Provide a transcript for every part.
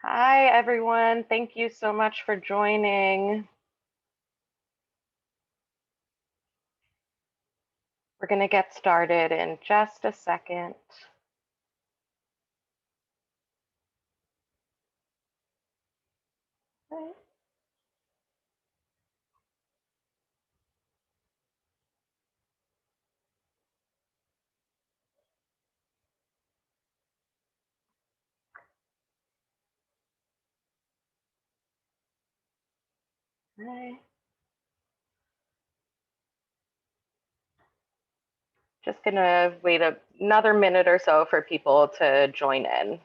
Hi, everyone. Thank you so much for joining. We're going to get started in just a second. Okay. Okay. Just going to wait another minute or so for people to join in.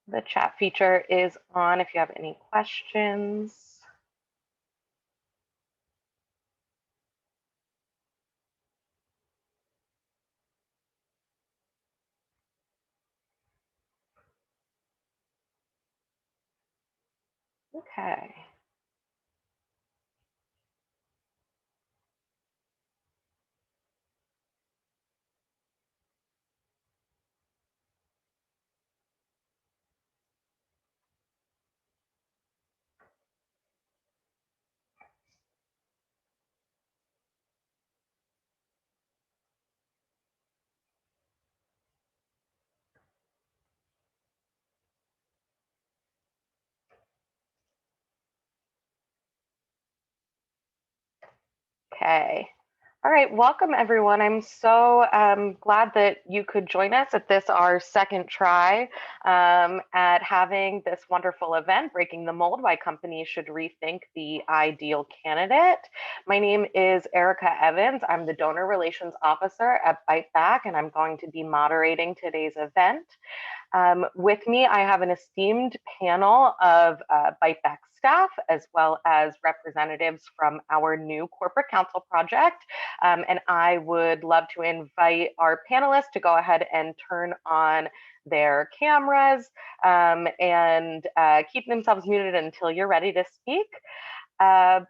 The chat feature is on if you have any questions. Okay. Okay. All right, welcome everyone. I'm so glad that you could join us at this, our second try at having this wonderful event, Breaking the Mold, Why Companies Should Rethink the Ideal Candidate. My name is Erica Evans. I'm the Donor Relations Officer at Byte, and I'm going to be moderating today's event. With me, I have an esteemed panel of Byte staff, as well as representatives from our new corporate counsel project. And I would love to invite our panelists to go ahead and turn on their cameras and keep themselves muted until you're ready to speak. But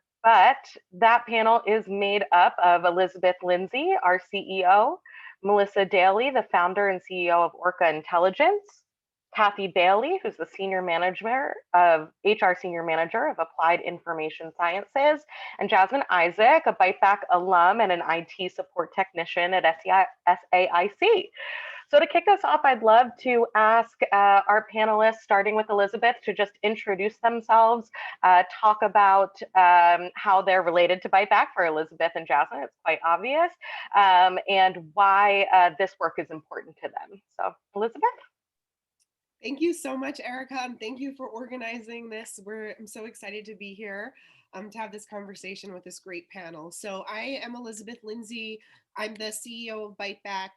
that panel is made up of Elizabeth Lindsey, our CEO, Melissa Daley, the founder and CEO of ORCA Intelligence, Kathie, Daley, who's the senior manager of HR senior manager of Applied Information Sciences, and Jasmine Isaac, a Byte alum and an IT support technician at SAIC. So to kick us off, I'd love to ask our panelists, starting with Elizabeth, to just introduce themselves, talk about how they're related to Byte for Elizabeth and Jasmine. It's quite obvious, and why this work is important to them. So Elizabeth? Thank you so much, Erica, and thank you for organizing this. I'm so excited to be here to have this conversation with this great panel. So I am Elizabeth Lindsey. I'm the CEO of Byte.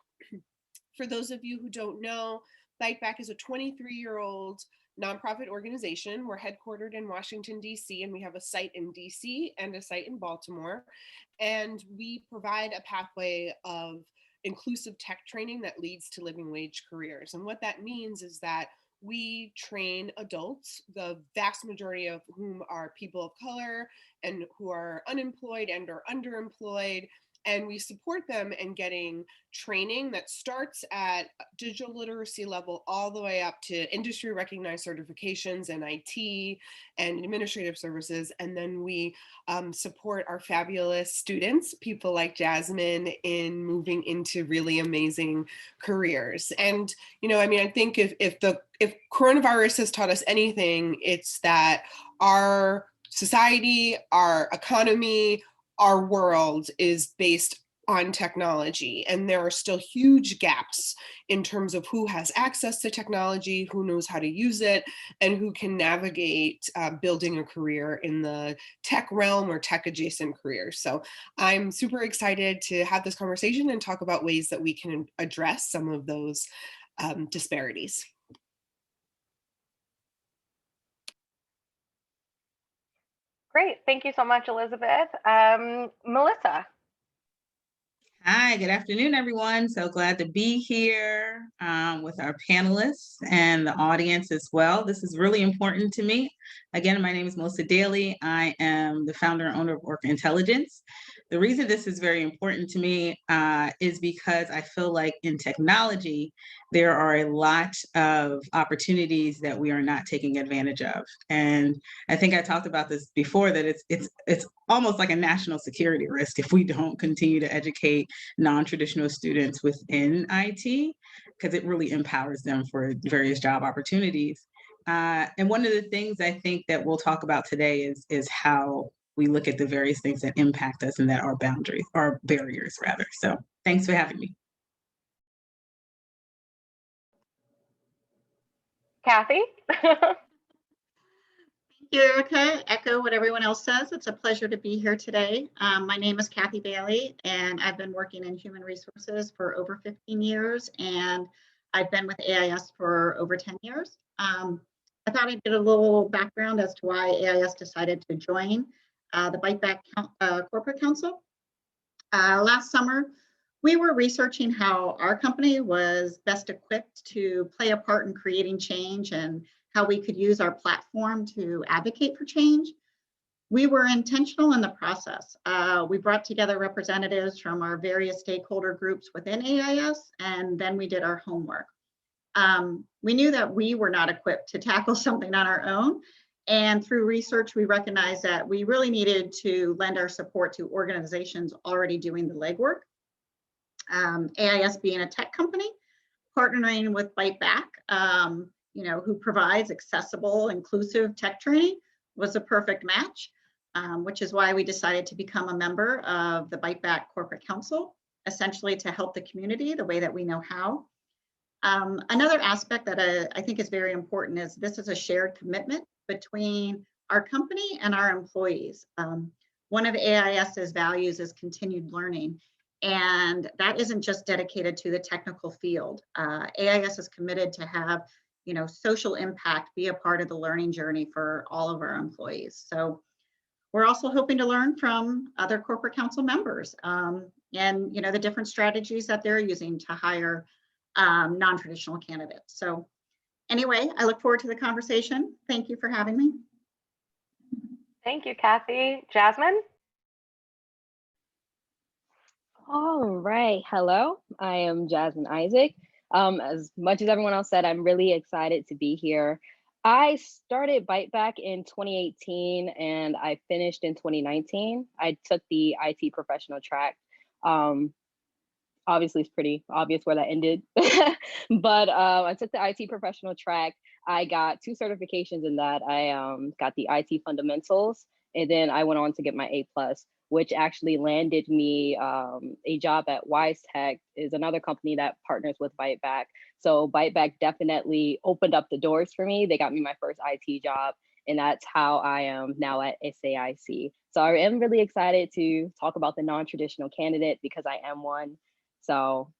For those of you who don't know, Byte is a 23-year-old nonprofit organization. We're headquartered in Washington, D.C., and we have a site in D.C. and a site in Baltimore. And we provide a pathway of inclusive tech training that leads to living wage careers. And what that means is that we train adults, the vast majority of whom are people of color and who are unemployed and or underemployed, and we support them in getting training that starts at digital literacy level all the way up to industry recognized certifications in IT and administrative services. And then we support our fabulous students, people like Jasmine, in moving into really amazing careers. And, I think if coronavirus has taught us anything, it's that our society, our economy, our world is based on technology, and there are still huge gaps in terms of who has access to technology, who knows how to use it, and who can navigate building a career in the tech realm or tech adjacent careers. So I'm super excited to have this conversation and talk about ways that we can address some of those disparities. Great. Thank you so much, Elizabeth. Melissa. Hi, good afternoon, everyone. So glad to be here with our panelists and the audience as well. This is really important to me. Again, my name is Daley. I am the founder and owner of ORCA Intelligence. The reason this is very important to me is because I feel like in technology, there are a lot of opportunities that we are not taking advantage of. And I think I talked about this before, that it's almost like a national security risk if we don't continue to educate non-traditional students within IT, because it really empowers them for various job opportunities. And one of the things I think that we'll talk about today is how we look at the various things that impact us and that are boundaries or barriers rather. So thanks for having me. Kathie? Thank you, Erica. Echo what everyone else says. It's a pleasure to be here today. My name is Kathie Daley, and I've been working in human resources for over 15 years, and I've been with AIS for over 10 years. I thought I'd get a little background as to why AIS decided to join the Byte Corporate Council. Last summer, we were researching how our company was best equipped to play a part in creating change and how we could use our platform to advocate for change. We were intentional in the process. We brought together representatives from our various stakeholder groups within AIS, and then we did our homework. We knew that we were not equipped to tackle something on our own. And through research, we recognized that we really needed to lend our support to organizations already doing the legwork. AIS being a tech company, partnering with Byte, who provides accessible, inclusive tech training, was a perfect match, which is why we decided to become a member of the Byte Corporate Council, essentially to help the community the way that we know how. Another aspect that I think is very important is this is a shared commitment between our company and our employees. One of AIS's values is continued learning. And that isn't just dedicated to the technical field. AIS is committed to have, social impact be a part of the learning journey for all of our employees. So we're also hoping to learn from other corporate council members and, the different strategies that they're using to hire non-traditional candidates. So anyway, I look forward to the conversation. Thank you for having me. Thank you, Kathie. Jasmine? All right. Hello, I am Jasmine Isaac. As much as everyone else said, I'm really excited to be here. I started Byte back in 2018 and I finished in 2019. I took the IT professional track. Obviously, it's pretty obvious where that ended, but I took the IT professional track. I got 2 certifications in that. I got the IT fundamentals, and then I went on to get my A+, which actually landed me a job at Wise Tech, is another company that partners with Byte. So Byte definitely opened up the doors for me. They got me my first IT job, and that's how I am now at SAIC. So I am really excited to talk about the non-traditional candidate because I am one. So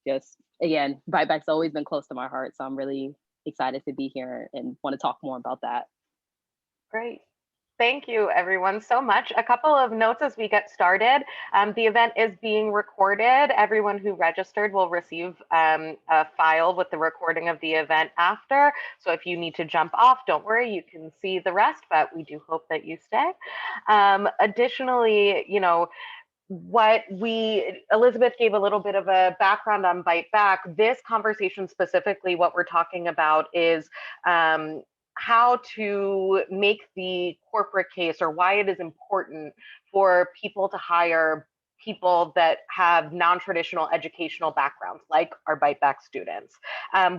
just, again, Byte's always been close to my heart. So I'm really excited to be here and want to talk more about that. Great. Thank you, everyone, so much. A couple of notes as we get started. The event is being recorded. Everyone who registered will receive a file with the recording of the event after. So if you need to jump off, don't worry, you can see the rest, but we do hope that you stay. Additionally, Elizabeth gave a little bit of a background on Byte. This conversation specifically, what we're talking about is how to make the corporate case, or why it is important for people to hire people that have non-traditional educational backgrounds, like our Byte students.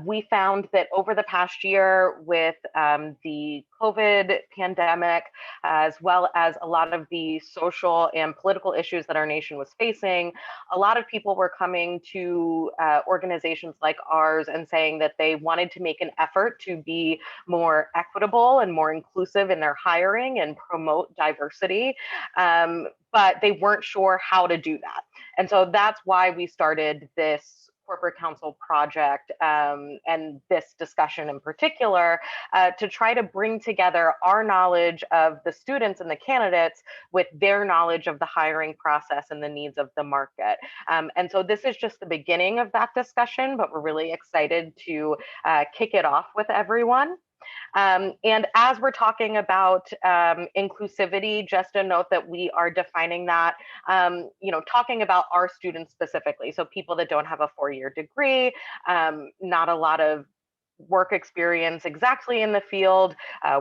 We found that over the past year with the COVID pandemic, as well as a lot of the social and political issues that our nation was facing, a lot of people were coming to organizations like ours and saying that they wanted to make an effort to be more equitable and more inclusive in their hiring and promote diversity. But they weren't sure how to do that. And so that's why we started this Corporate Council project and this discussion in particular to try to bring together our knowledge of the students and the candidates with their knowledge of the hiring process and the needs of the market. And so this is just the beginning of that discussion, but we're really excited to kick it off with everyone. And as we're talking about inclusivity, just a note that we are defining that, talking about our students specifically. So people that don't have a 4-year degree, not a lot of work experience exactly in the field,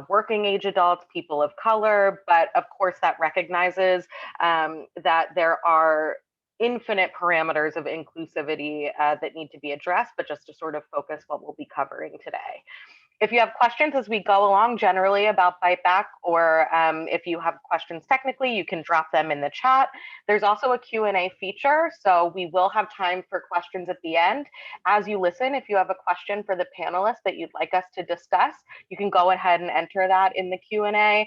working age adults, people of color, but of course that recognizes that there are infinite parameters of inclusivity that need to be addressed, but just to sort of focus what we'll be covering today. If you have questions as we go along generally about Byte Back, or if you have questions technically, you can drop them in the chat. There's also a Q&A feature, so we will have time for questions at the end. As you listen, if you have a question for the panelists that you'd like us to discuss, you can go ahead and enter that in the Q&A,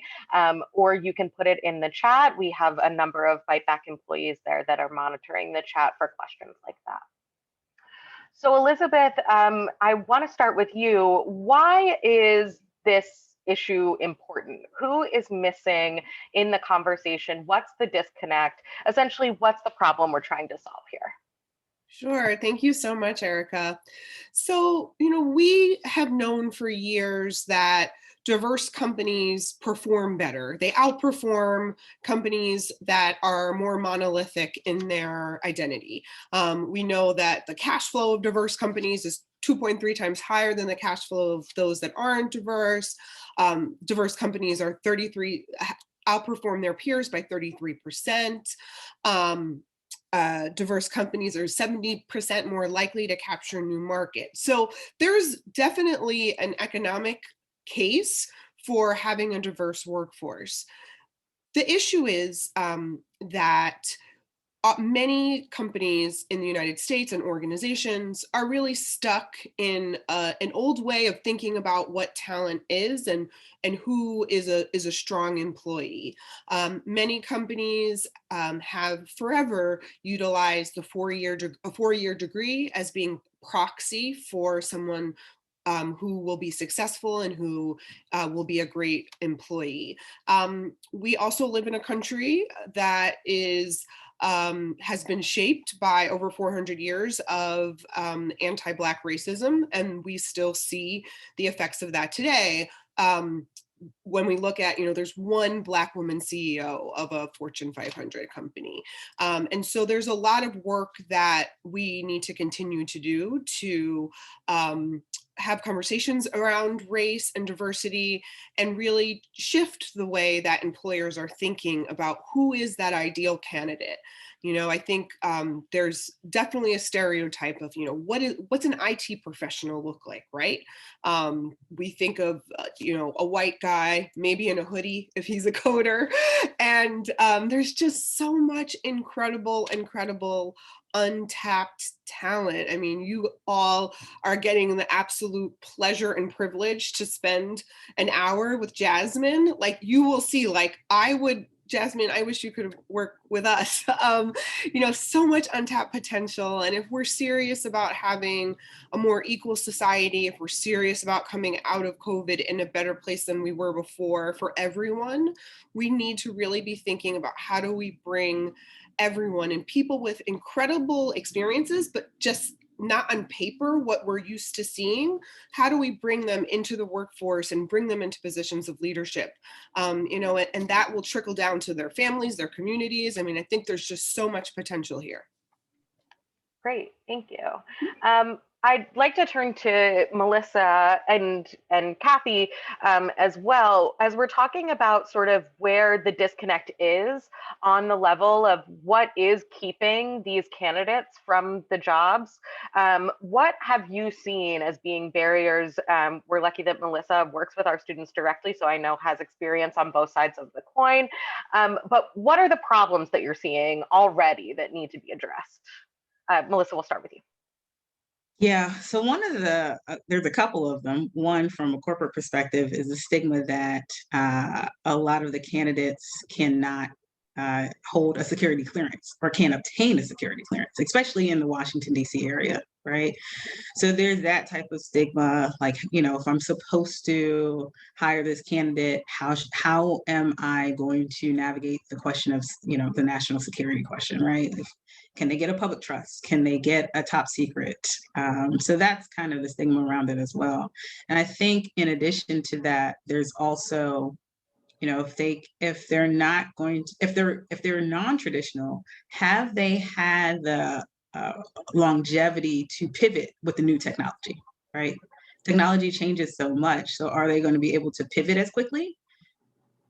or you can put it in the chat. We have a number of Byte Back employees there that are monitoring the chat for questions like that. So Elizabeth, I want to start with you. Why is this issue important? Who is missing in the conversation? What's the disconnect? Essentially, what's the problem we're trying to solve here? Sure. Thank you so much, Erica. So, we have known for years that diverse companies perform better. They outperform companies that are more monolithic in their identity. We know that the cash flow of diverse companies is 2.3 times higher than the cash flow of those that aren't diverse. Diverse companies are outperform their peers by 33%. Diverse companies are 70% more likely to capture new markets. So there's definitely an economic case for having a diverse workforce. The issue is that many companies in the United States and organizations are really stuck in an old way of thinking about what talent is and who is a strong employee. Many companies have forever utilized the four-year degree as being proxy for someone who will be successful and who will be a great employee. We also live in a country that has been shaped by over 400 years of anti-Black racism, and we still see the effects of that today. When we look at, there's one Black woman CEO of a Fortune 500 company. And so there's a lot of work that we need to continue to do to have conversations around race and diversity and really shift the way that employers are thinking about who is that ideal candidate. I think there's definitely a stereotype of, what's an IT professional look like, right? We think of, a white guy, maybe in a hoodie if he's a coder. And there's just so much incredible untapped talent. I mean, you all are getting the absolute pleasure and privilege to spend an hour with Jasmine. Like, you will see, Jasmine, I wish you could work with us. So much untapped potential. And if we're serious about having a more equal society, if we're serious about coming out of COVID in a better place than we were before for everyone, we need to really be thinking about how do we bring everyone and people with incredible experiences, but just not on paper what we're used to seeing. How do we bring them into the workforce and bring them into positions of leadership? And that will trickle down to their families, their communities. I mean, I think there's just so much potential here. Great, thank you. I'd like to turn to Melissa and Kathie as well, as we're talking about sort of where the disconnect is on the level of what is keeping these candidates from the jobs. What have you seen as being barriers? We're lucky that Melissa works with our students directly, so I know has experience on both sides of the coin. But what are the problems that you're seeing already that need to be addressed? Melissa, we'll start with you. Yeah, so one of there's a couple of them. One, from a corporate perspective, is the stigma that a lot of the candidates cannot hold a security clearance or can obtain a security clearance, especially in the Washington, D.C. area, right? So there's that type of stigma, like, if I'm supposed to hire this candidate, how am I going to navigate the question of, the national security question, right? Can they get a public trust? Can they get a top secret? So that's kind of the stigma around it as well. And I think in addition to that, there's also, if they're non-traditional, have they had the longevity to pivot with the new technology, right? Technology changes so much. So are they going to be able to pivot as quickly?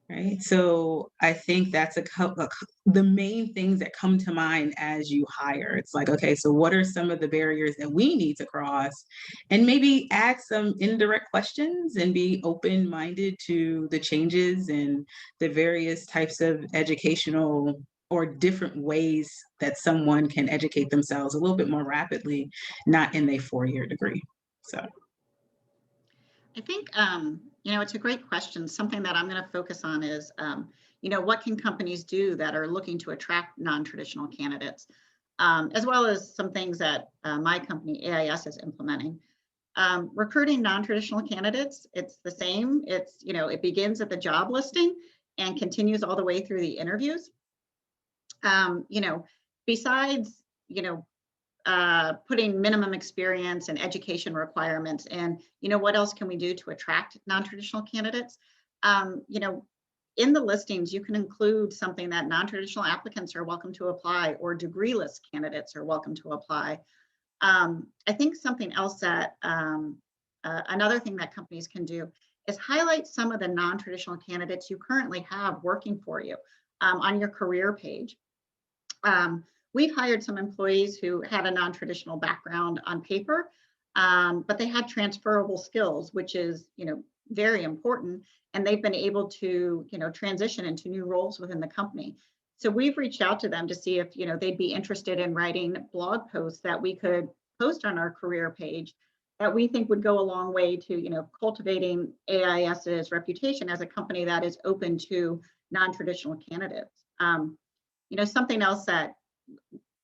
Right. So I think that's the main things that come to mind as you hire. It's like, okay, so what are some of the barriers that we need to cross, and maybe ask some indirect questions and be open-minded to the changes and the various types of educational or different ways that someone can educate themselves a little bit more rapidly, not in a 4-year degree. So I think, it's a great question. Something that I'm going to focus on is, what can companies do that are looking to attract non-traditional candidates, as well as some things that my company, AIS, is implementing. Recruiting non-traditional candidates, it's the same. It begins at the job listing and continues all the way through the interviews. Besides, putting minimum experience and education requirements, and what else can we do to attract non-traditional candidates? In the listings, you can include something that non-traditional applicants are welcome to apply, or degreeless candidates are welcome to apply. I think something else that another thing that companies can do is highlight some of the non-traditional candidates you currently have working for you on your career page. We've hired some employees who had a non-traditional background on paper, but they had transferable skills, which is, very important. And they've been able to, transition into new roles within the company. So we've reached out to them to see if, they'd be interested in writing blog posts that we could post on our career page that we think would go a long way to, cultivating AIS's reputation as a company that is open to non-traditional candidates. Something else that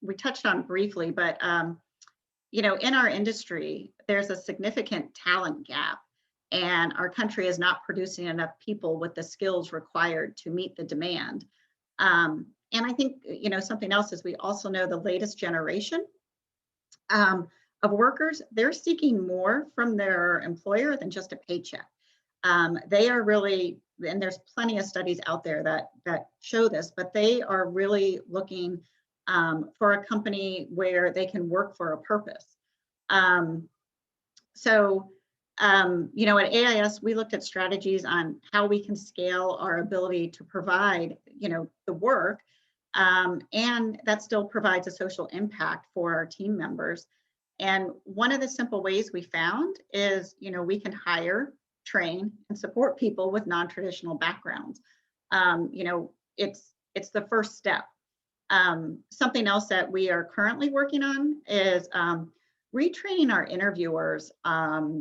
we touched on briefly, but in our industry, there's a significant talent gap, and our country is not producing enough people with the skills required to meet the demand. And I think, something else is we also know the latest generation of workers, they're seeking more from their employer than just a paycheck. They are really, and there's plenty of studies out there that show this, but they are really looking for a company where they can work for a purpose. At AIS, we looked at strategies on how we can scale our ability to provide, the work, and that still provides a social impact for our team members. And one of the simple ways we found is, we can hire, train, and support people with non-traditional backgrounds. It's the first step. Something else that we are currently working on is retraining our interviewers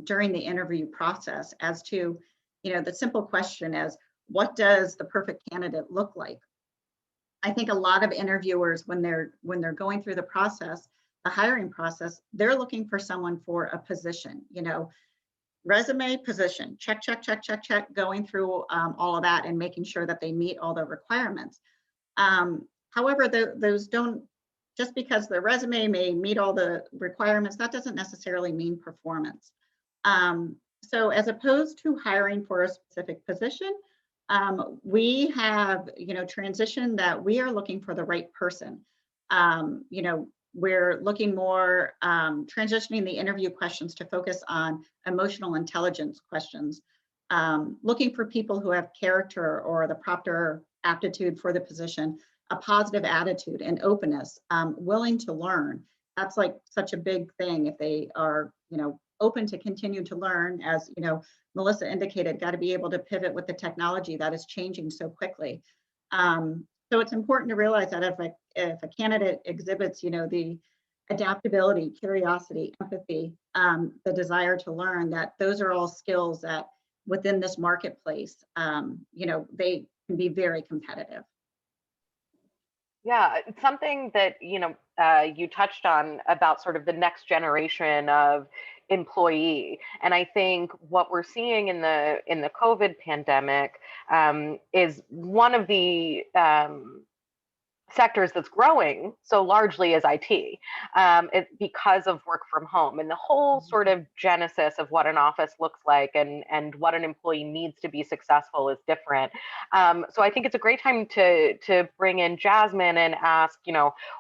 during the interview process as to, the simple question as, what does the perfect candidate look like? I think a lot of interviewers, when they're going through the process, the hiring process, they're looking for someone for a position, resume, position, check, check, check, check, check, going through all of that and making sure that they meet all the requirements. However, those don't, just because the resume may meet all the requirements, that doesn't necessarily mean performance. So as opposed to hiring for a specific position, we have, transitioned that we are looking for the right person. We're looking more, transitioning the interview questions to focus on emotional intelligence questions, looking for people who have character or the proper aptitude for the position, a positive attitude and openness, willing to learn. That's like such a big thing. If they are, open to continue to learn, as Melissa indicated, got to be able to pivot with the technology that is changing so quickly. So it's important to realize that if a candidate exhibits, the adaptability, curiosity, empathy, the desire to learn, that those are all skills that within this marketplace, they can be very competitive. Yeah, it's something that, you touched on about sort of the next generation of employee. And I think what we're seeing in the COVID pandemic is one of the sectors that's growing so largely is IT, because of work from home and the whole sort of genesis of what an office looks like and what an employee needs to be successful is different. So I think it's a great time to bring in Jasmine and ask,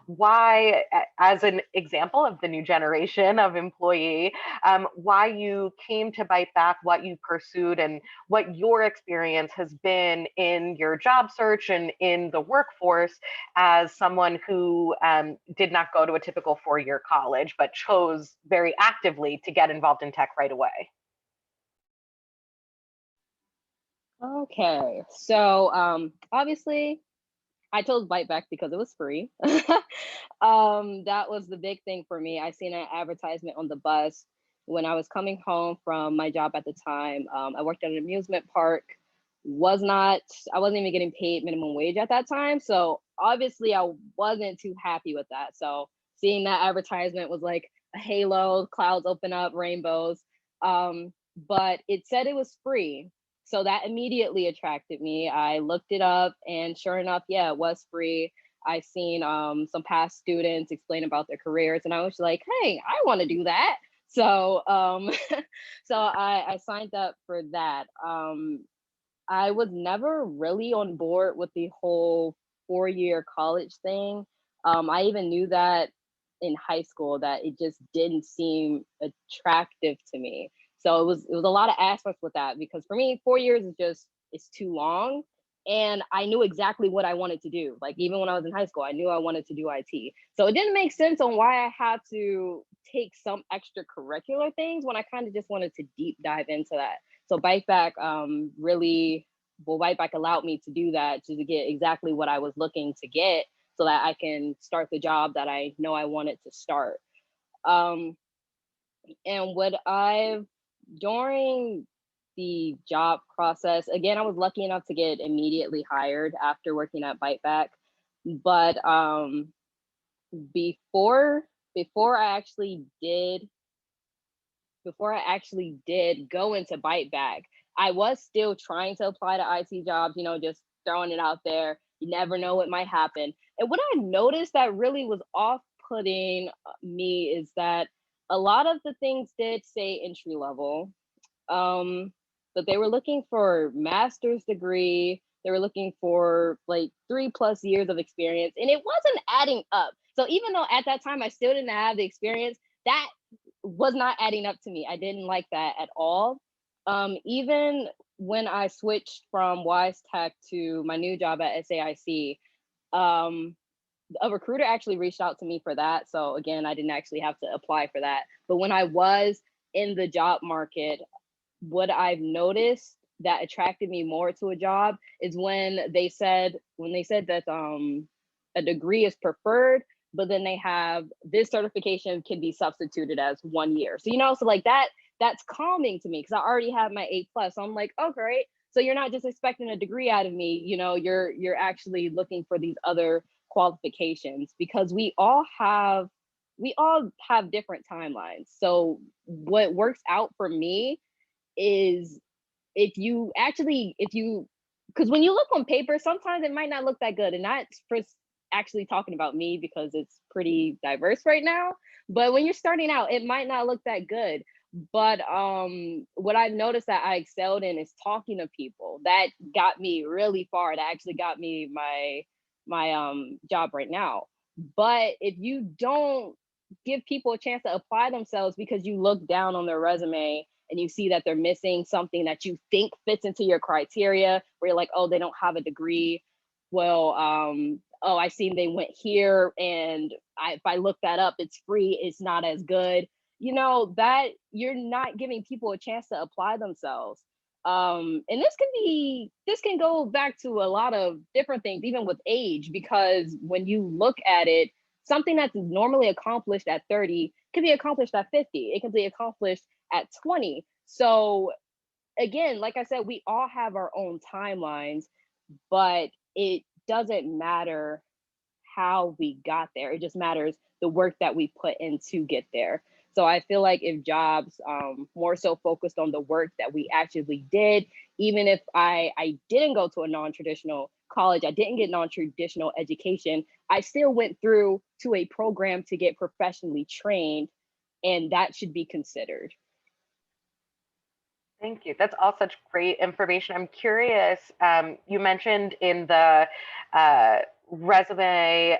why, as an example of the new generation of employee, why you came to Bite Back, what you pursued, and what your experience has been in your job search and in the workforce as someone who did not go to a typical 4-year college, but chose very actively to get involved in tech right away. Okay, so obviously I chose Byte Back because it was free. That was the big thing for me. I seen an advertisement on the bus when I was coming home from my job at the time. I worked at an amusement park. I wasn't even getting paid minimum wage at that time. So obviously I wasn't too happy with that. So seeing that advertisement was like a halo, clouds open up, rainbows. But it said it was free. So that immediately attracted me. I looked it up and sure enough, yeah, it was free. I seen some past students explain about their careers and I was like, hey, I want to do that. So so I signed up for that. I was never really on board with the whole 4-year college thing. I even knew that in high school that it just didn't seem attractive to me. So it was a lot of aspects with that because for me, 4 years it's too long. And I knew exactly what I wanted to do. Like even when I was in high school, I knew I wanted to do IT. So it didn't make sense on why I had to take some extracurricular things when I kind of just wanted to deep dive into that. So Bite Back Bite Back allowed me to do that to get exactly what I was looking to get so that I can start the job that I know I wanted to start. Um, and during the job process, again, I was lucky enough to get immediately hired after working at Bite Back. But before before I actually did go into Bite Back, I was still trying to apply to IT jobs, just throwing it out there. You never know what might happen. And what I noticed that really was off putting me is that a lot of the things did say entry level, but they were looking for master's degree. They were looking for like 3+ years of experience, and it wasn't adding up. So even though at that time I still didn't have the experience, that was not adding up to me. I didn't like that at all. Even when I switched from Wise Tech to my new job at SAIC, um, a recruiter actually reached out to me for that. So again, I didn't actually have to apply for that. But when I was in the job market, what I've noticed that attracted me more to a job is when they said that a degree is preferred, but then they have this certification can be substituted as 1 year. So so like that's calming to me because I already have my A+. So I'm like, oh great. So you're not just expecting a degree out of me, you're actually looking for these other qualifications because we all have different timelines. So what works out for me is if you because when you look on paper, sometimes it might not look that good. And that's for actually talking about me because it's pretty diverse right now. But when you're starting out, it might not look that good. But what I've noticed that I excelled in is talking to people. That got me really far. That actually got me my job right now. But if you don't give people a chance to apply themselves because you look down on their resume and you see that they're missing something that you think fits into your criteria, where you're like, oh, they don't have a degree. Well, oh, I seen they went here, and if I look that up, it's free. It's not as good. That you're not giving people a chance to apply themselves. And this can go back to a lot of different things, even with age, because when you look at it, something that's normally accomplished at 30 can be accomplished at 50. It can be accomplished at 20. So again, like I said, we all have our own timelines, but it doesn't matter how we got there. It just matters the work that we put in to get there. So I feel like if jobs more so focused on the work that we actually did, even if I didn't go to a non-traditional college, I didn't get non-traditional education, I still went through to a program to get professionally trained, and that should be considered. Thank you. That's all such great information. I'm curious, you mentioned in the resume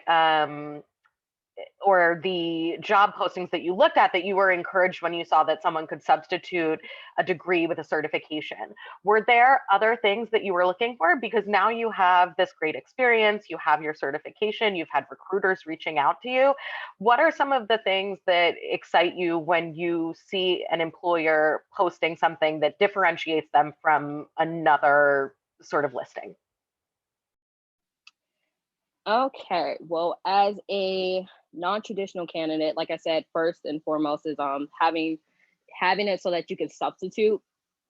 or the job postings that you looked at that you were encouraged when you saw that someone could substitute a degree with a certification. Were there other things that you were looking for? Because now you have this great experience, you have your certification, you've had recruiters reaching out to you. What are some of the things that excite you when you see an employer posting something that differentiates them from another sort of listing? Okay, well, as a non-traditional candidate, like I said, first and foremost is having it so that you can substitute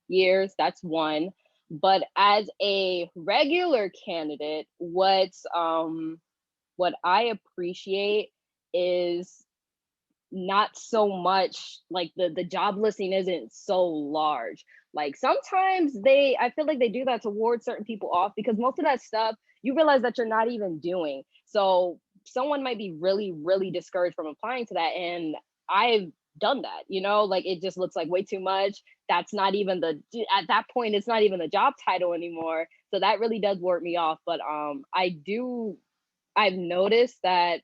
years. That's one. But as a regular candidate, what I appreciate is not so much like the job listing isn't so large. Like sometimes I feel like they do that to ward certain people off, because most of that stuff you realize that you're not even doing. So someone might be really, really discouraged from applying to that. And I've done that, like it just looks like way too much. That's not even at that point, it's not even the job title anymore. So that really does ward me off. But I've noticed that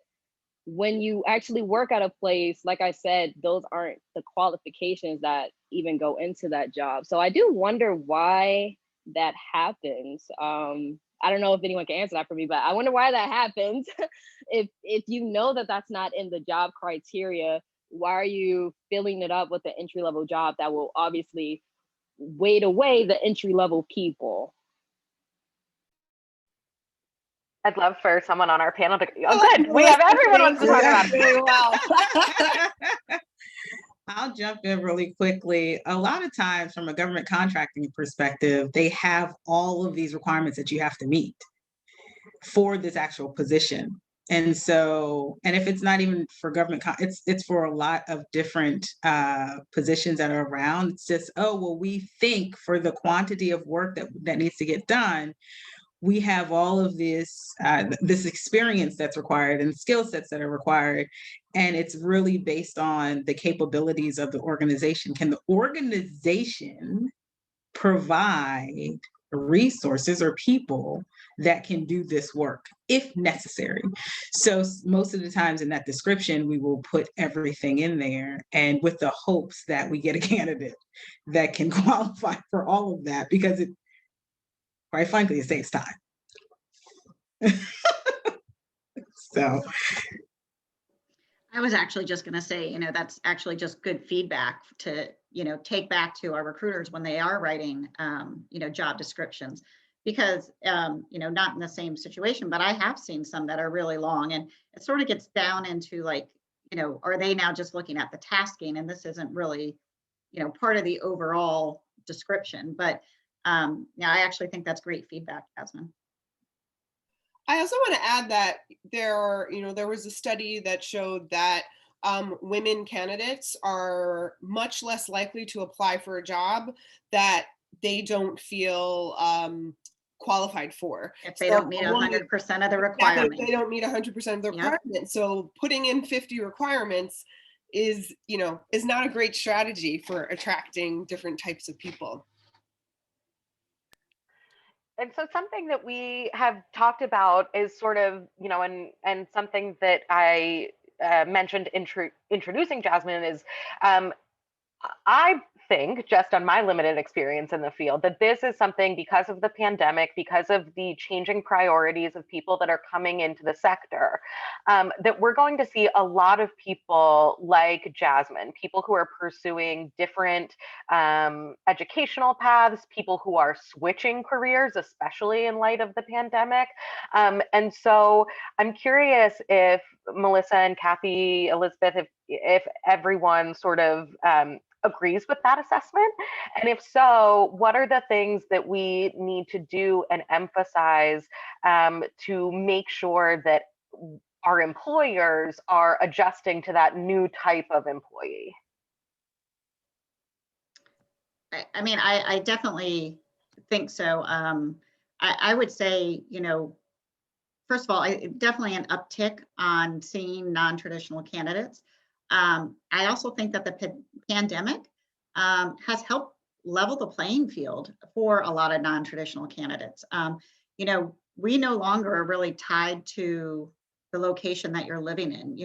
when you actually work at a place, like I said, those aren't the qualifications that even go into that job. So I do wonder why that happens. I don't know if anyone can answer that for me, but I wonder why that happens. If you know that that's not in the job criteria, why are you filling it up with an entry-level job that will obviously wait away the entry-level people? I'd love for someone on our panel to. Oh, good. We have everyone wants to talk about it. Very well. I'll jump in really quickly. A lot of times, from a government contracting perspective, they have all of these requirements that you have to meet for this actual position. And so, and if it's not even for government, it's for a lot of different positions that are around. It's just, oh, well, we think for the quantity of work that needs to get done, we have all of this experience that's required and skill sets that are required. And it's really based on the capabilities of the organization. Can the organization provide resources or people that can do this work if necessary? So most of the times in that description, we will put everything in there, and with the hopes that we get a candidate that can qualify for all of that, because it, quite frankly, it saves time. So I was actually just going to say, that's actually just good feedback to, take back to our recruiters when they are writing, job descriptions, because, not in the same situation, but I have seen some that are really long, and it sort of gets down into like, are they now just looking at the tasking, and this isn't really, part of the overall description. But I actually think that's great feedback, Jasmine. I also want to add that there was a study that showed that women candidates are much less likely to apply for a job that they don't feel qualified for. If they don't meet 100% of the requirements. They don't meet 100% of the requirements. Yep. So putting in 50 requirements is not a great strategy for attracting different types of people. And so something that we have talked about is sort of, and something that I mentioned introducing Jasmine is, I think, just on my limited experience in the field, that this is something, because of the pandemic, because of the changing priorities of people that are coming into the sector, that we're going to see a lot of people like Jasmine, people who are pursuing different educational paths, people who are switching careers, especially in light of the pandemic. And so I'm curious if Melissa and Kathie, Elizabeth, if everyone sort of agrees with that assessment? And if so, what are the things that we need to do and emphasize to make sure that our employers are adjusting to that new type of employee? I mean, I definitely think so. I would say, first of all, definitely an uptick on seeing non-traditional candidates. I also think that the pandemic has helped level the playing field for a lot of non-traditional candidates. We no longer are really tied to the location that you're living in.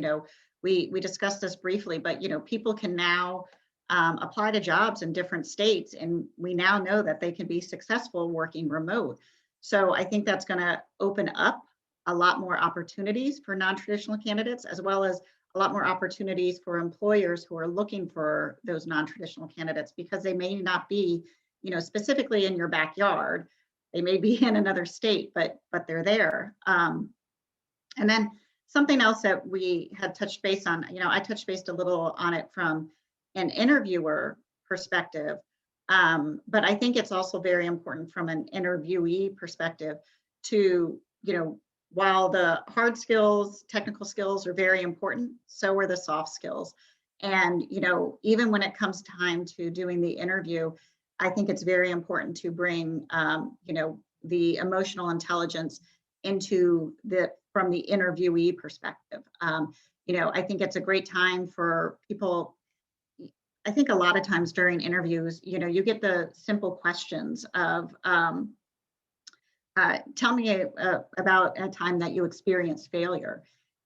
We discussed this briefly, but people can now apply to jobs in different states, and we now know that they can be successful working remote. So I think that's going to open up a lot more opportunities for non-traditional candidates, as well as a lot more opportunities for employers who are looking for those non-traditional candidates, because they may not be, specifically in your backyard. They may be in another state, but they're there. And then something else that we had touched base on, I touched base a little on it from an interviewer perspective, but I think it's also very important from an interviewee perspective to, while the hard skills, technical skills are very important, so are the soft skills. And, even when it comes time to doing the interview, I think it's very important to bring, the emotional intelligence into from the interviewee perspective. I think it's a great time for people. I think a lot of times during interviews, you get the simple questions of, tell me about a time that you experienced failure.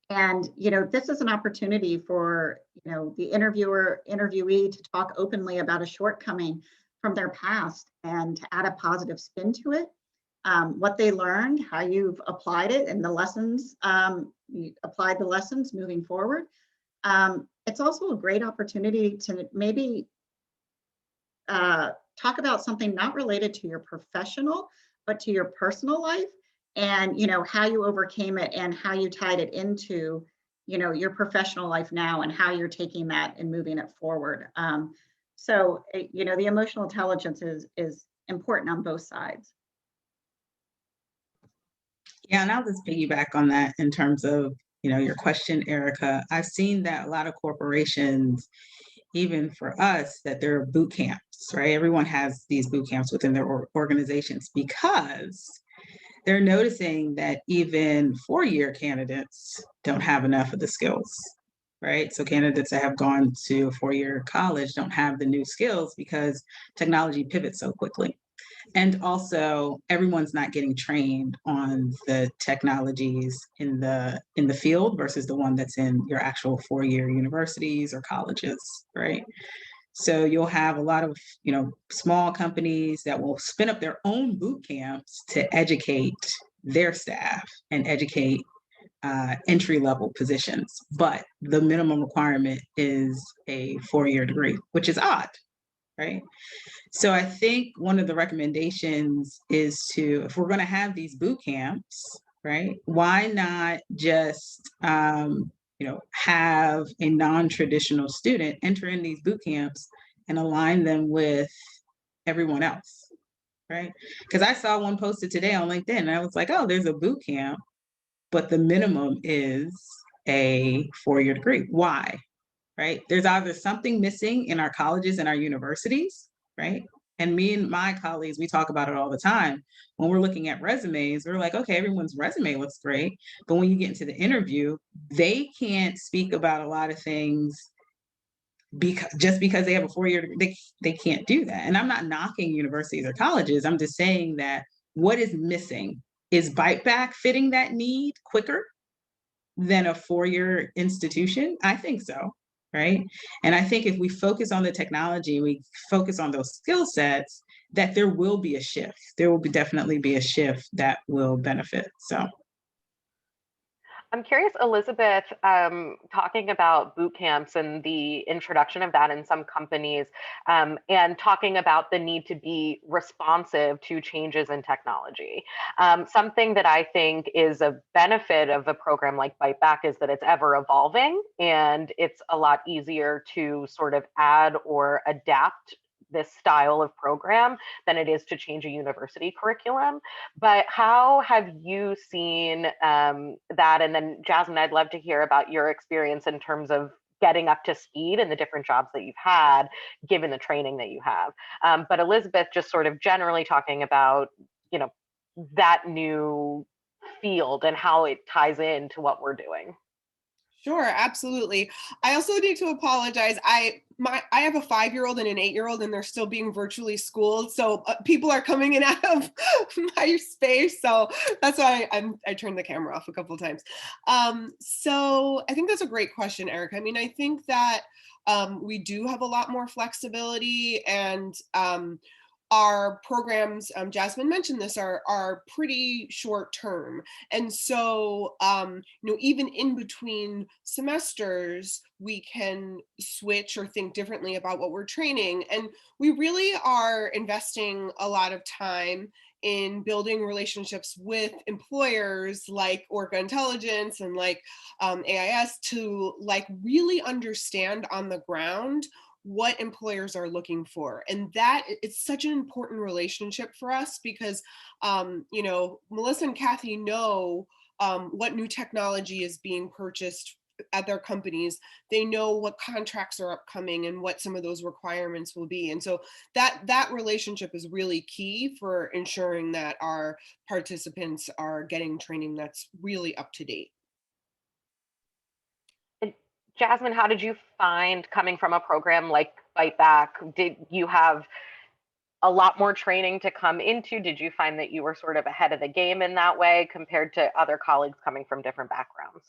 And, this is an opportunity for, the interviewee to talk openly about a shortcoming from their past and to add a positive spin to it. What they learned, how you've applied it, and the lessons, you applied the lessons moving forward. It's also a great opportunity to maybe talk about something not related to your professional, but to your personal life, and how you overcame it and how you tied it into your professional life now, and how you're taking that and moving it forward. So the emotional intelligence is important on both sides. Yeah, and I'll just piggyback on that in terms of your question, Erica. I've seen that a lot of corporations, even for us, that there are boot camps, right? Everyone has these boot camps within their organizations, because they're noticing that even four-year candidates don't have enough of the skills, right? So candidates that have gone to a four-year college don't have the new skills because technology pivots so quickly. And also, everyone's not getting trained on the technologies in the field versus the one that's in your actual four-year universities or colleges, right? So you'll have a lot of small companies that will spin up their own boot camps to educate their staff and educate entry-level positions, but the minimum requirement is a four-year degree, which is odd, right? So I think one of the recommendations is to, if we're going to have these boot camps, right, why not just, have a non-traditional student enter in these boot camps and align them with everyone else, right? Because I saw one posted today on LinkedIn, and I was like, oh, there's a boot camp, but the minimum is a four-year degree. Why? Right? There's either something missing in our colleges and our universities, right? And me and my colleagues, we talk about it all the time. When we're looking at resumes, we're like, okay, everyone's resume looks great. But when you get into the interview, they can't speak about a lot of things just because they have a four-year degree, they can't do that. And I'm not knocking universities or colleges. I'm just saying that what is missing is Byte back fitting that need quicker than a four-year institution? I think so. Right. And I think if we focus on the technology, we focus on those skill sets, that there will be a shift. There will definitely be a shift that will benefit. So I'm curious, Elizabeth, talking about boot camps and the introduction of that in some companies, and talking about the need to be responsive to changes in technology. Something that I think is a benefit of a program like Byte Back is that it's ever evolving, and it's a lot easier to sort of add or adapt this style of program than it is to change a university curriculum. But how have you seen that? And then Jasmine, I'd love to hear about your experience in terms of getting up to speed in the different jobs that you've had, given the training that you have. But Elizabeth, just sort of generally talking about, that new field and how it ties into what we're doing. Sure, absolutely. I also need to apologize. I have a 5-year-old and an 8-year-old, and they're still being virtually schooled. So people are coming in and out of my space. So that's why I turned the camera off a couple of times. So I think that's a great question, Erica. I mean, I think that we do have a lot more flexibility, and our programs, Jasmine mentioned this, are pretty short term. And so, even in between semesters, we can switch or think differently about what we're training. And we really are investing a lot of time in building relationships with employers like ORCA Intelligence and like AIS to like really understand on the ground what employers are looking for. And that it's such an important relationship for us because, Melissa and Kathie know what new technology is being purchased at their companies. They know what contracts are upcoming and what some of those requirements will be. And so that relationship is really key for ensuring that our participants are getting training that's really up to date. Jasmine, how did you find coming from a program like Byte? Did you have a lot more training to come into? Did you find that you were sort of ahead of the game in that way compared to other colleagues coming from different backgrounds?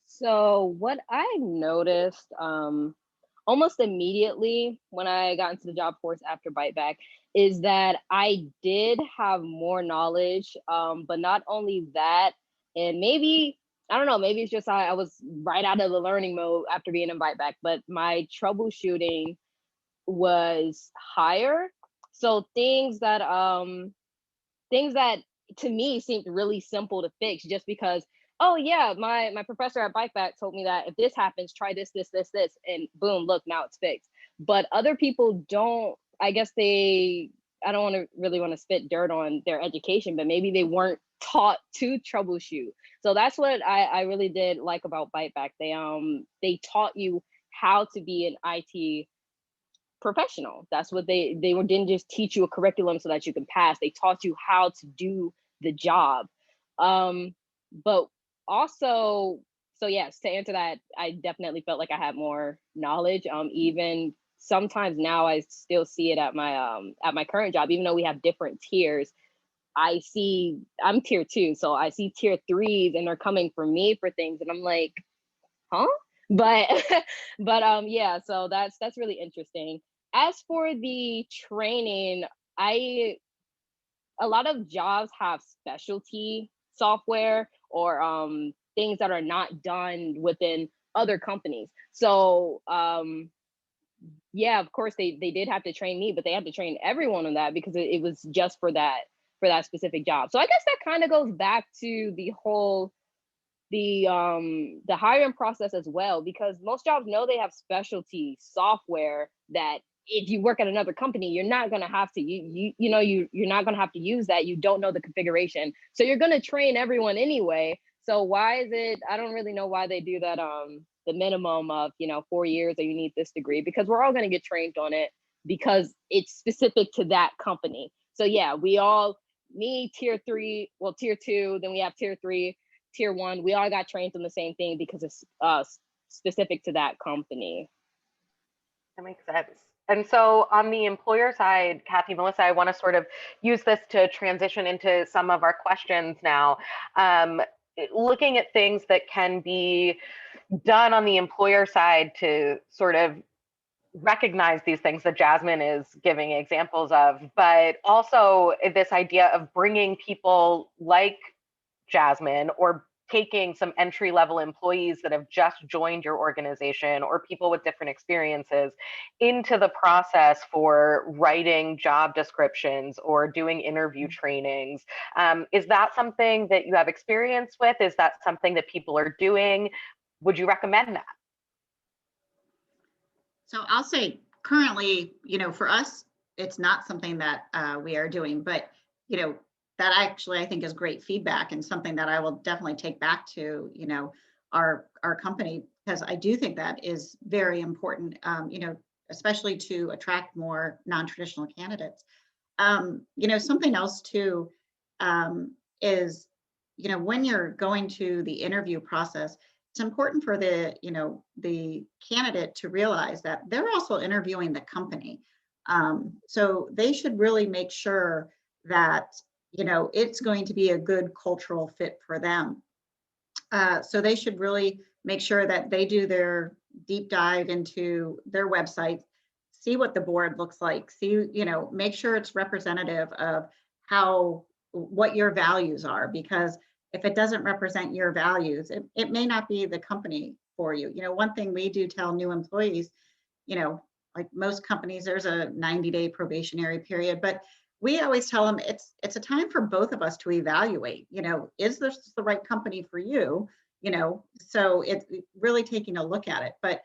So what I noticed almost immediately when I got into the job force after Byte is that I did have more knowledge, but not only that, and maybe, I don't know, maybe it's just I was right out of the learning mode after being in Byte, but my troubleshooting was higher. So things that to me seemed really simple to fix just because, oh yeah, my professor at Byte told me that if this happens, try this, and boom, look, now it's fixed. But other people don't, I guess I don't really want to spit dirt on their education, but maybe they weren't taught to troubleshoot. So that's what I really did like about Byte. They taught you how to be an IT professional. That's what they didn't just teach you a curriculum so that you can pass. They taught you how to do the job. But also, so yes, to answer that, I definitely felt like I had more knowledge. Even sometimes now I still see it at my current job, even though we have different tiers. I'm tier 2, so I see tier 3s and they're coming for me for things, and I'm like, huh? But yeah, so that's really interesting. As for the training, a lot of jobs have specialty software or things that are not done within other companies. So yeah, of course they did have to train me, but they had to train everyone on that because it was just for that specific job. So I guess that kind of goes back to the whole the hiring process as well, because most jobs know they have specialty software that if you work at another company, you're not going to have to you're not going to have to use that. You don't know the configuration, so you're going to train everyone anyway. So why is it, I don't really know why they do that, the minimum of 4 years or you need this degree, because we're all going to get trained on it because it's specific to that company. So yeah, me tier 3, well tier 2, then we have tier 3, tier 1, we all got trained on the same thing because it's specific to that company. That makes sense. And so on the employer side, Kathie, Melissa, I want to sort of use this to transition into some of our questions now. Looking at things that can be done on the employer side to sort of recognize these things that Jasmine is giving examples of, but also this idea of bringing people like Jasmine or taking some entry-level employees that have just joined your organization or people with different experiences into the process for writing job descriptions or doing interview trainings. Is that something that you have experience with? Is that something that people are doing? Would you recommend that? So I'll say currently, for us, it's not something that we are doing, but, that actually I think is great feedback and something that I will definitely take back to, our company, because I do think that is very important, especially to attract more non-traditional candidates. Something else too is, when you're going to the interview process, it's important for the candidate to realize that they're also interviewing the company. So they should really make sure that, it's going to be a good cultural fit for them. So they should really make sure that they do their deep dive into their website, see what the board looks like, make sure it's representative of what your values are, because if it doesn't represent your values, it may not be the company for you. One thing we do tell new employees, like most companies, there's a 90-day probationary period, but we always tell them it's a time for both of us to evaluate, is this the right company for you? So it's really taking a look at it. But,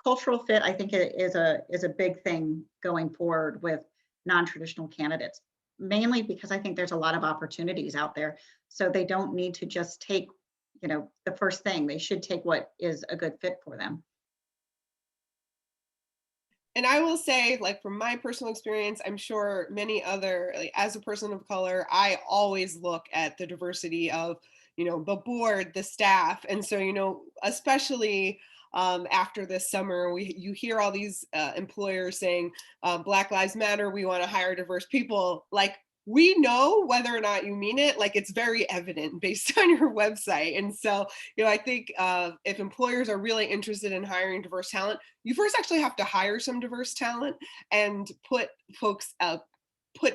cultural fit, I think is a big thing going forward with non-traditional candidates, mainly because I think there's a lot of opportunities out there. So they don't need to just take, the first thing. They should take what is a good fit for them. And I will say, like, from my personal experience, I'm sure many other, like, as a person of color, I always look at the diversity of, the board, the staff. And so, especially after this summer, you hear all these employers saying, Black Lives Matter, we want to hire diverse people. Like, we know whether or not you mean it. Like, it's very evident based on your website. And so, I think if employers are really interested in hiring diverse talent, you first actually have to hire some diverse talent and put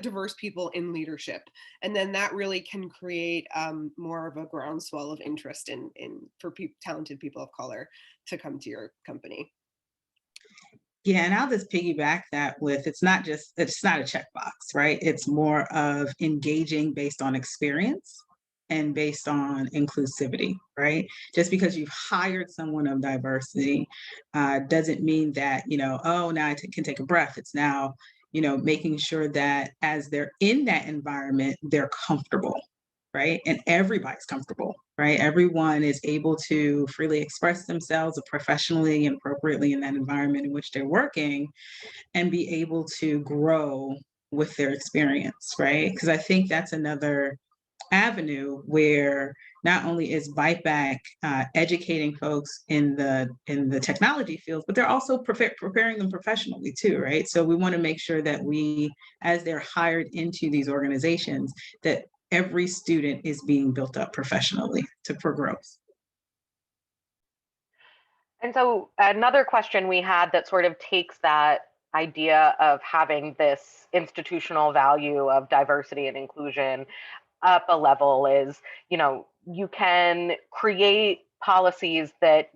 diverse people in leadership. And then that really can create more of a groundswell of interest for talented people of color to come to your company. Yeah, and I'll just piggyback that with it's not a checkbox, right? It's more of engaging based on experience and based on inclusivity, right? Just because you've hired someone of diversity doesn't mean that, oh, now I can take a breath. It's now, making sure that as they're in that environment, they're comfortable, right? And everybody's comfortable, right? Everyone is able to freely express themselves professionally and appropriately in that environment in which they're working and be able to grow with their experience, right? Because I think that's another avenue where not only is Byte educating folks in the technology fields, but they're also preparing them professionally too, right? So we want to make sure that we, as they're hired into these organizations, that every student is being built up professionally for growth. And so another question we had that sort of takes that idea of having this institutional value of diversity and inclusion up a level is, you can create policies that,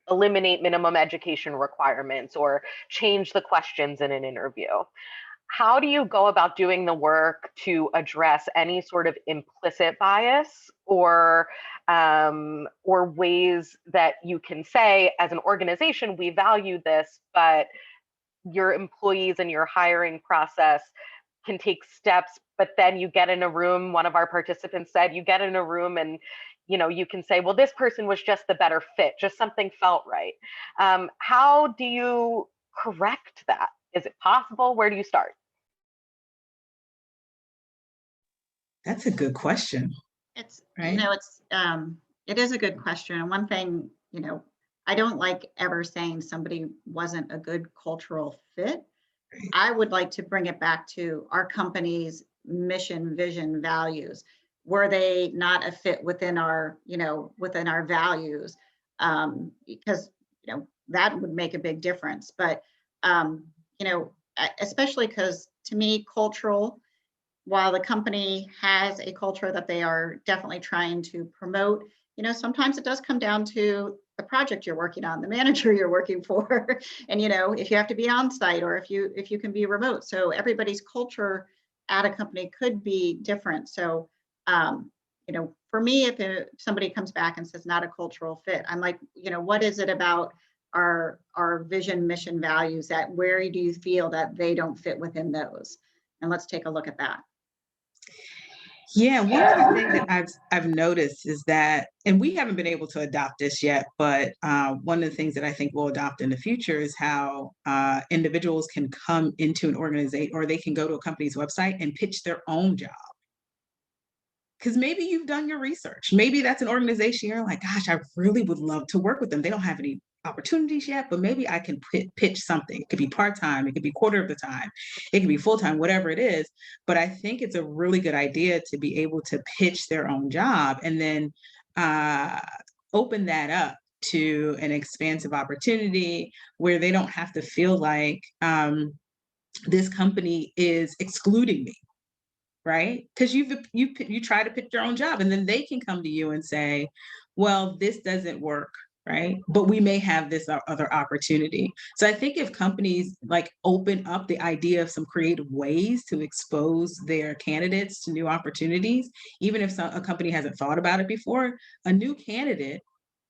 eliminate minimum education requirements or change the questions in an interview. How do you go about doing the work to address any sort of implicit bias or ways that you can say, as an organization, we value this, but your employees and your hiring process can take steps, but then you get in a room, one of our participants said, you get in a room and you can say, well, this person was just the better fit, just something felt right. How do you correct that? Is it possible? Where do you start? That's a good question. It's, right? It is a good question. And one thing, I don't like ever saying somebody wasn't a good cultural fit. Right. I would like to bring it back to our company's mission, vision, values. Were they not a fit within our values? Because, that would make a big difference. But, especially because to me, cultural, while the company has a culture that they are definitely trying to promote, sometimes it does come down to the project you're working on, the manager you're working for, and if you have to be on site or if you can be remote. So everybody's culture at a company could be different. So for me, if somebody comes back and says not a cultural fit, I'm like, what is it about our vision, mission, values, that where do you feel that they don't fit within those? And let's take a look at that. Yeah, one of the things that I've noticed is that, and we haven't been able to adopt this yet, but one of the things that I think we'll adopt in the future is how individuals can come into an organization, or they can go to a company's website and pitch their own job. Because maybe you've done your research. Maybe that's an organization you're like, gosh, I really would love to work with them. They don't have any opportunities yet, but maybe I can pitch something. It could be part-time, it could be quarter of the time, it could be full-time, whatever it is. But I think it's a really good idea to be able to pitch their own job and then open that up to an expansive opportunity where they don't have to feel like this company is excluding me. Right? Because you try to pick your own job, and then they can come to you and say, well, this doesn't work, right? But we may have this other opportunity. So I think if companies like open up the idea of some creative ways to expose their candidates to new opportunities, even if a company hasn't thought about it before, a new candidate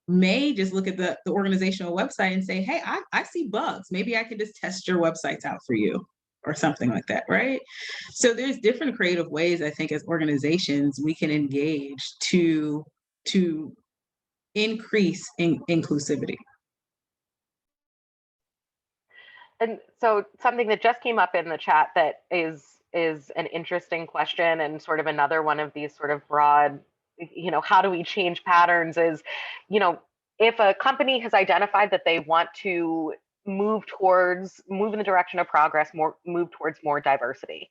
may just look at the organizational website and say, hey, I see bugs. Maybe I can just test your websites out for you, or something like that, right? So there's different creative ways, I think, as organizations we can engage to increase inclusivity. And so something that just came up in the chat that is an interesting question, and sort of another one of these sort of broad, how do we change patterns, is, if a company has identified that they want to move in the direction of progress, move towards more diversity,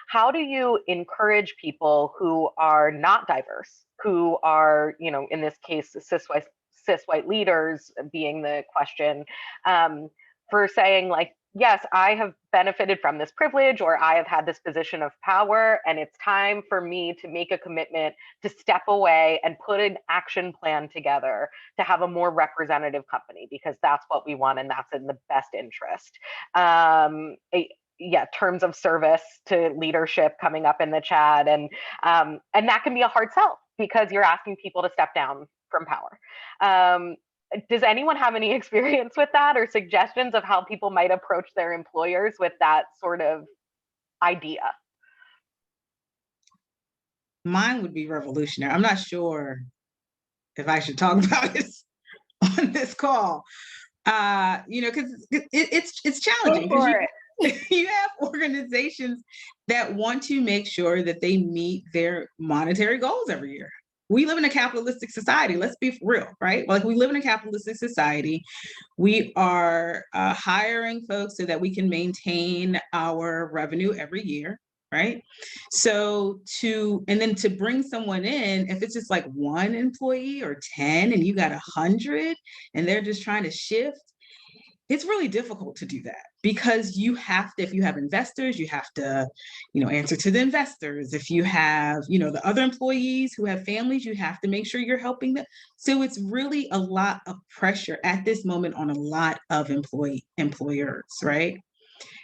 how do you encourage people who are not diverse, who are, in this case, cis white leaders being the question, for saying like, yes, I have benefited from this privilege, or I have had this position of power, and it's time for me to make a commitment to step away and put an action plan together to have a more representative company, because that's what we want and that's in the best interest. Terms of service to leadership coming up in the chat, and that can be a hard sell because you're asking people to step down from power. Does anyone have any experience with that, or suggestions of how people might approach their employers with that sort of idea? Mine would be revolutionary. I'm not sure if I should talk about this on this call, because it's challenging. Go for it. You have organizations that want to make sure that they meet their monetary goals every year. We live in a capitalistic society. Let's be real, right? Like, we live in a capitalistic society. We are hiring folks so that we can maintain our revenue every year, right? So to bring someone in, if it's just like one employee or 10 and you got 100 and they're just trying to shift, it's really difficult to do that, because you have to, if you have investors, you have to, answer to the investors. If you have, the other employees who have families, you have to make sure you're helping them. So it's really a lot of pressure at this moment on a lot of employers, right?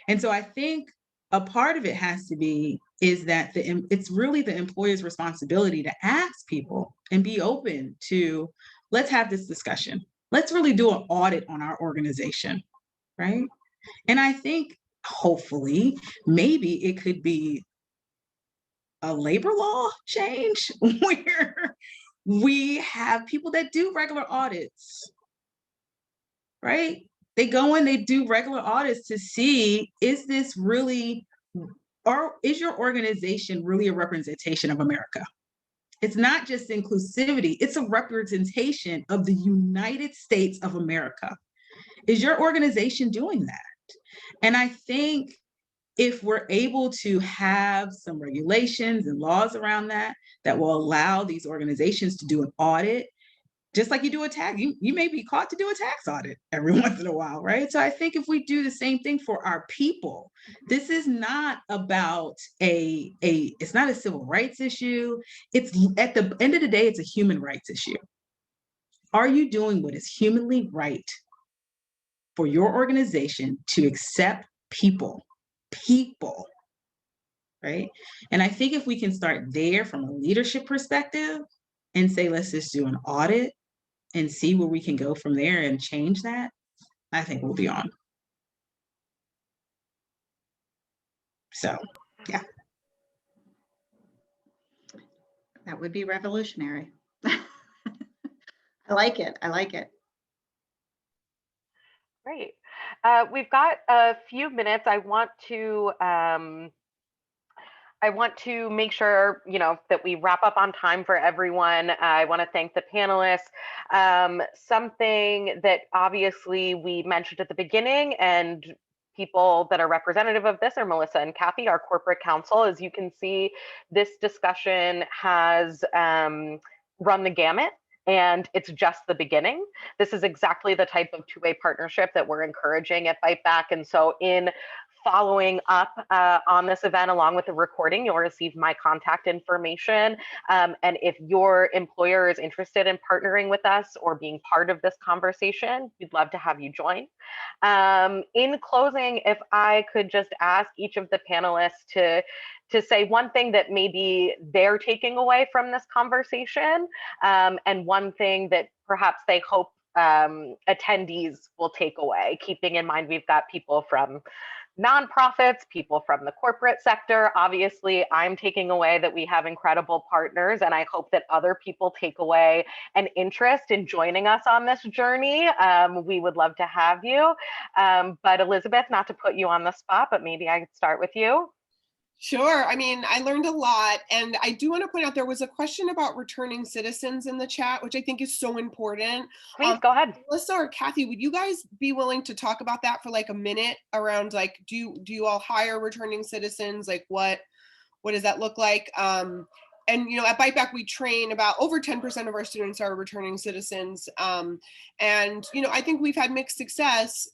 And so I think a part of it has to be is that it's really the employer's responsibility to ask people and be open to, let's have this discussion. Let's really do an audit on our organization, right? And I think hopefully, maybe it could be a labor law change where we have people that do regular audits, right? They go in, they do regular audits to see, is this really, or is your organization really a representation of America? It's not just inclusivity, it's a representation of the United States of America. Is your organization doing that? And I think if we're able to have some regulations and laws around that will allow these organizations to do an audit, just like you do a tax, you may be caught to do a tax audit every once in a while, right? So I think if we do the same thing for our people, this is not about it's not a civil rights issue. It's, at the end of the day, it's a human rights issue. Are you doing what is humanly right for your organization to accept people, right? And I think if we can start there from a leadership perspective and say, let's just do an audit and see where we can go from there and change that, I think we'll be on. So, yeah. That would be revolutionary. I like it. I like it. Great. We've got a few minutes. I want to make sure, that we wrap up on time for everyone. I want to thank the panelists. Something that obviously we mentioned at the beginning, and people that are representative of this are Melissa and Kathie, our corporate counsel. As you can see, this discussion has run the gamut, and it's just the beginning. This is exactly the type of two-way partnership that we're encouraging at Byte Back. And so in following up on this event, along with the recording, you'll receive my contact information. And if your employer is interested in partnering with us or being part of this conversation, we'd love to have you join. In closing, if I could just ask each of the panelists to say one thing that maybe they're taking away from this conversation, and one thing that perhaps they hope attendees will take away, keeping in mind we've got people from nonprofits, people from the corporate sector. Obviously, I'm taking away that we have incredible partners, and I hope that other people take away an interest in joining us on this journey. We would love to have you. But Elizabeth, not to put you on the spot, but maybe I could start with you. Sure. I mean, I learned a lot. And I do want to point out there was a question about returning citizens in the chat, which I think is so important. Please go ahead. Melissa or Kathie, would you guys be willing to talk about that for like a minute around like, do you all hire returning citizens? Like what does that look like? And at Byte Back, we train about over 10% of our students are returning citizens. And I think we've had mixed success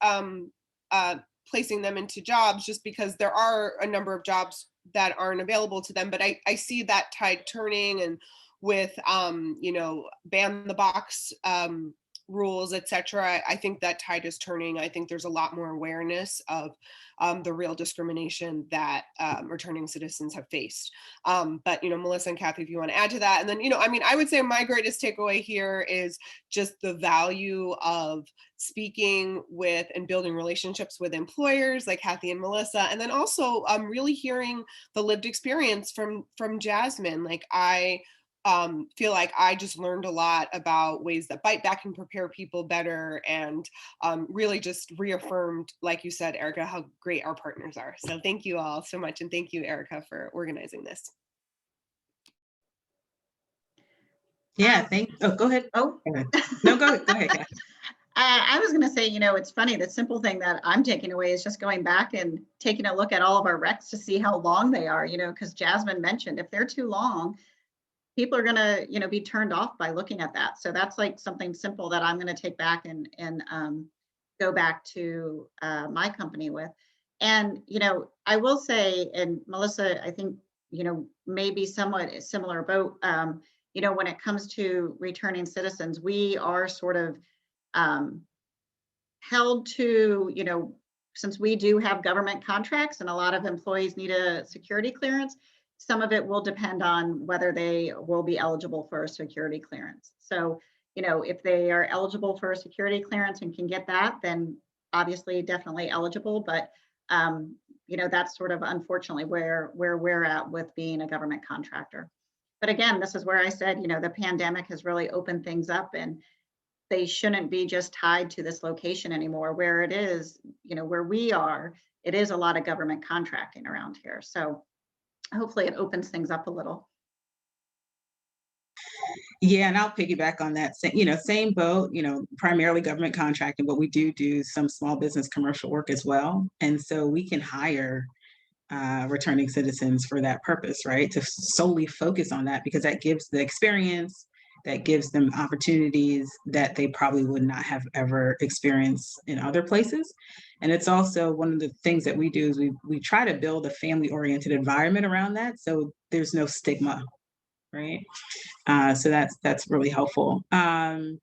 placing them into jobs just because there are a number of jobs that aren't available to them. But I see that tide turning, and with ban the box rules, etc. I think that tide is turning. I think there's a lot more awareness of the real discrimination that returning citizens have faced. But Melissa and Kathie, if you want to add to that. And then I would say my greatest takeaway here is just the value of speaking with and building relationships with employers like Kathie and Melissa, and then also really hearing the lived experience from Jasmine. Like I feel like I just learned a lot about ways that Byte Back can prepare people better, and really just reaffirmed, like you said, Erica, how great our partners are. So thank you all so much, and thank you, Erica, for organizing this. Yeah, go ahead. Oh, no, go ahead, Kathie. I was going to say, it's funny, the simple thing that I'm taking away is just going back and taking a look at all of our recs to see how long they are, because Jasmine mentioned if they're too long, people are going to, be turned off by looking at that. So that's like something simple that I'm going to take back and go back to my company with. And, I will say, and Melissa, I think, maybe somewhat similar boat, when it comes to returning citizens, we are sort of held to, since we do have government contracts and a lot of employees need a security clearance, some of it will depend on whether they will be eligible for a security clearance. So, if they are eligible for a security clearance and can get that, then obviously definitely eligible. But, that's sort of unfortunately where we're at with being a government contractor. But again, this is where I said, the pandemic has really opened things up, and they shouldn't be just tied to this location anymore. Where it is, where we are, it is a lot of government contracting around here. So hopefully it opens things up a little. Yeah, and I'll piggyback on that. Same boat, primarily government contracting, but we do some small business commercial work as well. And so we can hire returning citizens for that purpose, right? To solely focus on that, because that gives the experience, that gives them opportunities that they probably would not have ever experienced in other places. And it's also one of the things that we do is we try to build a family-oriented environment around that, so there's no stigma, right? So that's really helpful. And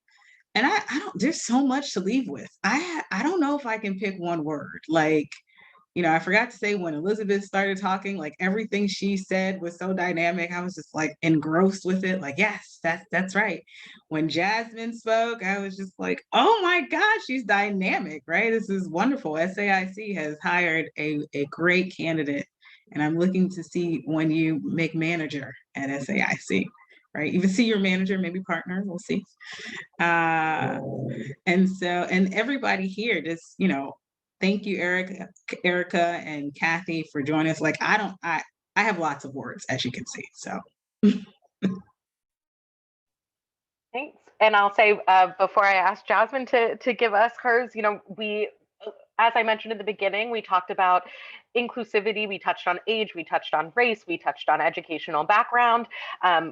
I don't, there's so much to leave with. I don't know if I can pick one word. Like, I forgot to say when Elizabeth started talking, like everything she said was so dynamic. I was just like engrossed with it. Like, yes, that's right. When Jasmine spoke, I was just like, oh my gosh, she's dynamic, right? This is wonderful. SAIC has hired a great candidate, and I'm looking to see when you make manager at SAIC, right? Even senior manager, maybe partner, we'll see. And everybody here, just, thank you, Erica and Kathie, for joining us. Like, I have lots of words, as you can see, so. Thanks. And I'll say, before I ask Jasmine to give us hers, we, as I mentioned in the beginning, we talked about inclusivity. We touched on age, we touched on race, we touched on educational background.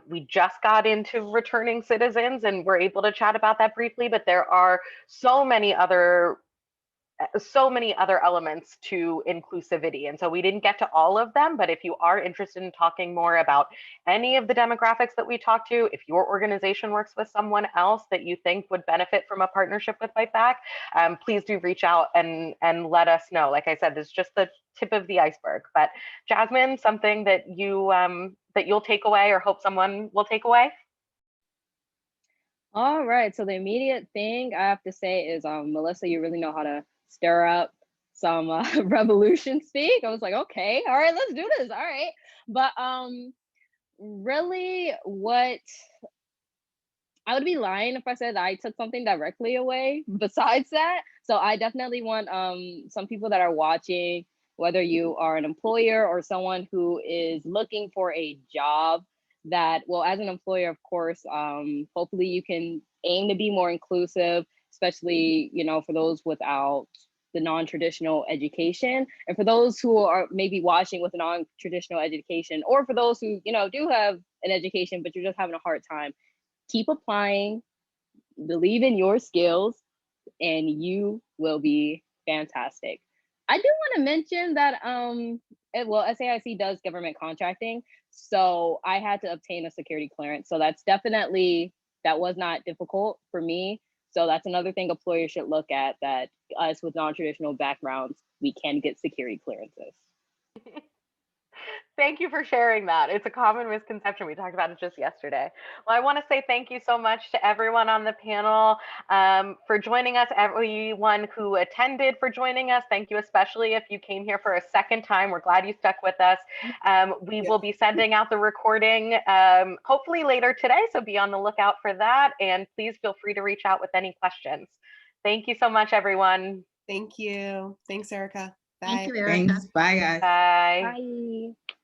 We just got into returning citizens and we're able to chat about that briefly, but there are so many other elements to inclusivity. And so we didn't get to all of them, but if you are interested in talking more about any of the demographics that we talked to, if your organization works with someone else that you think would benefit from a partnership with Byte Back, please do reach out and let us know. Like I said, this is just the tip of the iceberg. But Jasmine, something that you'll take away or hope someone will take away? All right, so the immediate thing I have to say is, Melissa, you really know how to stir up some revolution speak. I was like, okay, all right, let's do this. All right. But really what I would be lying if I said I took something directly away besides that. So I definitely want some people that are watching, whether you are an employer or someone who is looking for a job, that, well, as an employer, of course, hopefully you can aim to be more inclusive, especially, for those without the non-traditional education. And for those who are maybe watching with a non-traditional education, or for those who, do have an education, but you're just having a hard time, keep applying, believe in your skills, and you will be fantastic. I do want to mention that, SAIC does government contracting. So I had to obtain a security clearance. So that was not difficult for me. So that's another thing employers should look at, that us with non-traditional backgrounds, we can get security clearances. Thank you for sharing that. It's a common misconception. We talked about it just yesterday. Well, I want to say thank you so much to everyone on the panel for joining us, everyone who attended for joining us. Thank you, especially if you came here for a second time. We're glad you stuck with us. We will be sending out the recording hopefully later today, so be on the lookout for that. And please feel free to reach out with any questions. Thank you so much, everyone. Thank you. Thanks, Erica. Bye. Thank you, Erica. Thanks. Bye, guys. Bye. Bye.